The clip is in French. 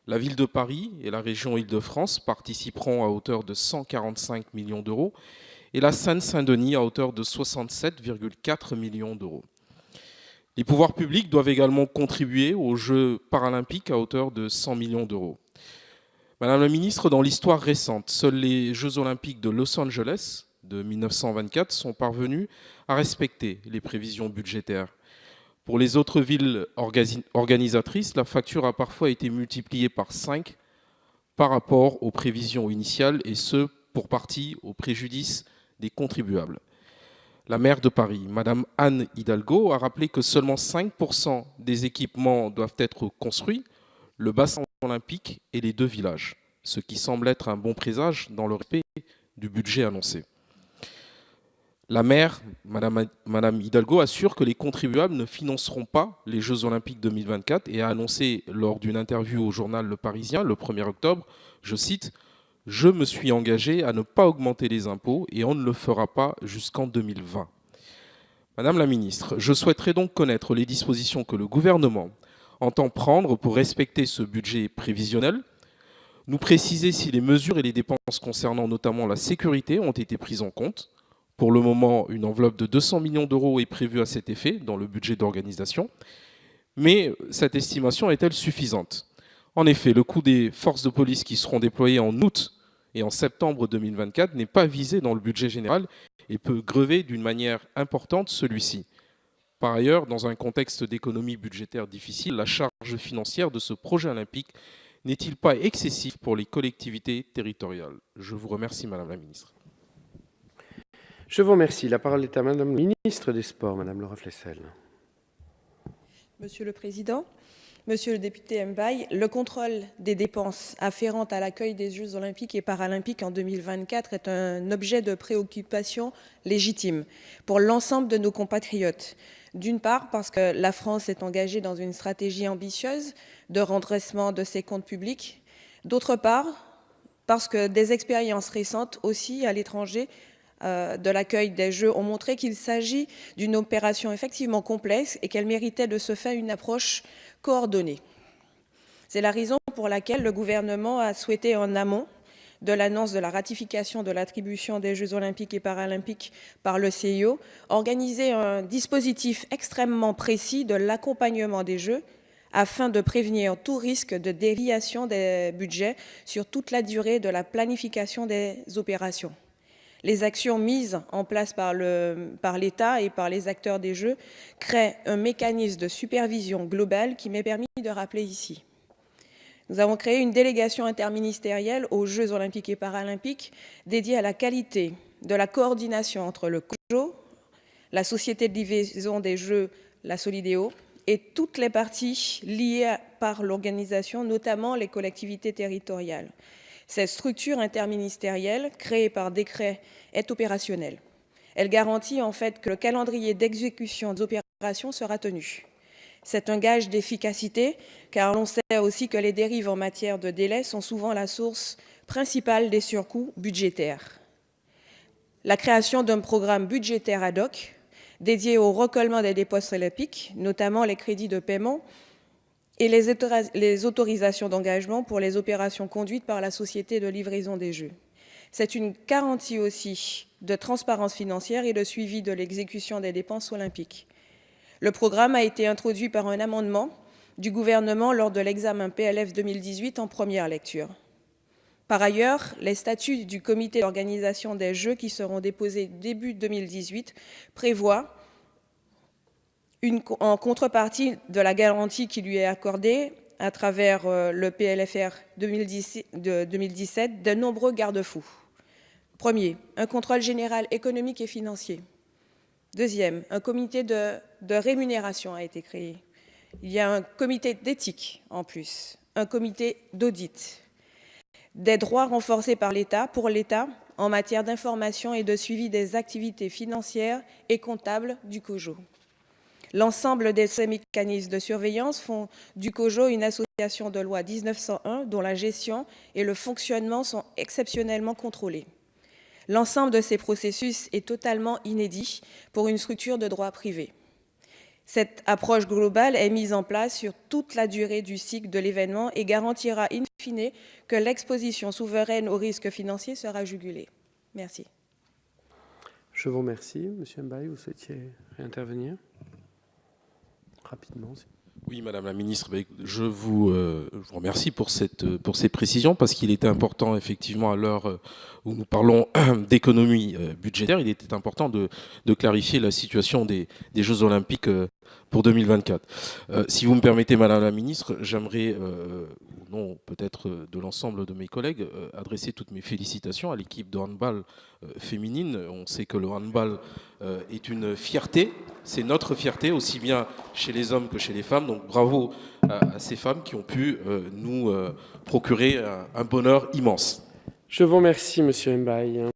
La ville de Paris et la région Île-de-France participeront à hauteur de 145 millions d'euros et la Seine-Saint-Denis à hauteur de 67,4 millions d'euros. Les pouvoirs publics doivent également contribuer aux Jeux paralympiques à hauteur de 100 millions d'euros. Madame la ministre, dans l'histoire récente, seuls les Jeux olympiques de Los Angeles de 1924 sont parvenus à respecter les prévisions budgétaires. Pour les autres villes organisatrices, la facture a parfois été multipliée par 5 par rapport aux prévisions initiales, et ce, pour partie, au préjudice des contribuables. La maire de Paris, Madame Anne Hidalgo, a rappelé que seulement 5% des équipements doivent être construits, le bassin olympique et les 2 villages, ce qui semble être un bon présage dans le respect du budget annoncé. La maire, Madame Hidalgo, assure que les contribuables ne financeront pas les Jeux olympiques 2024 et a annoncé lors d'une interview au journal Le Parisien le 1er octobre, je cite, « Je me suis engagé à ne pas augmenter les impôts et on ne le fera pas jusqu'en 2020 ». Madame la ministre, je souhaiterais donc connaître les dispositions que le gouvernement entend prendre pour respecter ce budget prévisionnel, nous préciser si les mesures et les dépenses concernant notamment la sécurité ont été prises en compte. Pour le moment, une enveloppe de 200 millions d'euros est prévue à cet effet dans le budget d'organisation. Mais cette estimation est-elle suffisante? En effet, le coût des forces de police qui seront déployées en août et en septembre 2024 n'est pas visé dans le budget général et peut grever d'une manière importante celui-ci. Par ailleurs, dans un contexte d'économie budgétaire difficile, la charge financière de ce projet olympique n'est-il pas excessif pour les collectivités territoriales? Je vous remercie, Madame la ministre. Je vous remercie. La parole est à Madame la ministre des Sports, Madame Laura Flessel. Monsieur le Président, Monsieur le député Mbaye, le contrôle des dépenses afférentes à l'accueil des Jeux olympiques et paralympiques en 2024 est un objet de préoccupation légitime pour l'ensemble de nos compatriotes. D'une part, parce que la France est engagée dans une stratégie ambitieuse de redressement de ses comptes publics. D'autre part, parce que des expériences récentes aussi à l'étranger de l'accueil des Jeux ont montré qu'il s'agit d'une opération effectivement complexe et qu'elle méritait de se faire une approche coordonnée. C'est la raison pour laquelle le gouvernement a souhaité, en amont de l'annonce de la ratification de l'attribution des Jeux olympiques et paralympiques par le CIO, organiser un dispositif extrêmement précis de l'accompagnement des Jeux afin de prévenir tout risque de déviation des budgets sur toute la durée de la planification des opérations. Les actions mises en place par l'État et par les acteurs des Jeux créent un mécanisme de supervision globale qui m'est permis de rappeler ici. Nous avons créé une délégation interministérielle aux Jeux olympiques et paralympiques dédiée à la qualité de la coordination entre le COJO, la Société de livraison des Jeux, la Solidéo, et toutes les parties liées par l'organisation, notamment les collectivités territoriales. Cette structure interministérielle, créée par décret, est opérationnelle. Elle garantit en fait que le calendrier d'exécution des opérations sera tenu. C'est un gage d'efficacité, car l'on sait aussi que les dérives en matière de délai sont souvent la source principale des surcoûts budgétaires. La création d'un programme budgétaire ad hoc, dédié au recollement des dépenses olympiques, notamment les crédits de paiement, et les autorisations d'engagement pour les opérations conduites par la Société de livraison des Jeux. C'est une garantie aussi de transparence financière et de suivi de l'exécution des dépenses olympiques. Le programme a été introduit par un amendement du gouvernement lors de l'examen PLF 2018 en première lecture. Par ailleurs, les statuts du comité d'organisation des Jeux qui seront déposés début 2018 prévoient en contrepartie de la garantie qui lui est accordée à travers le PLFR 2017, de nombreux garde-fous. Premier, un contrôle général économique et financier. Deuxième, un comité de rémunération a été créé. Il y a un comité d'éthique en plus, un comité d'audit. Des droits renforcés par l'État, pour l'État, en matière d'information et de suivi des activités financières et comptables du COJO. L'ensemble de ces mécanismes de surveillance font du COJO une association de loi 1901 dont la gestion et le fonctionnement sont exceptionnellement contrôlés. L'ensemble de ces processus est totalement inédit pour une structure de droit privé. Cette approche globale est mise en place sur toute la durée du cycle de l'événement et garantira in fine que l'exposition souveraine aux risques financiers sera jugulée. Merci. Je vous remercie. Monsieur Mbaye, vous souhaitiez réintervenir rapidement? Oui, Madame la Ministre, je vous remercie pour ces précisions parce qu'il était important, effectivement, à l'heure où nous parlons d'économie budgétaire, il était important de clarifier la situation des Jeux Olympiques pour 2024. Si vous me permettez, Madame la Ministre, j'aimerais, au nom peut-être de l'ensemble de mes collègues, adresser toutes mes félicitations à l'équipe de handball féminine. On sait que le handball est une fierté. C'est notre fierté, aussi bien chez les hommes que chez les femmes. Donc bravo à ces femmes qui ont pu nous procurer un bonheur immense. Je vous remercie, Monsieur Mbaye.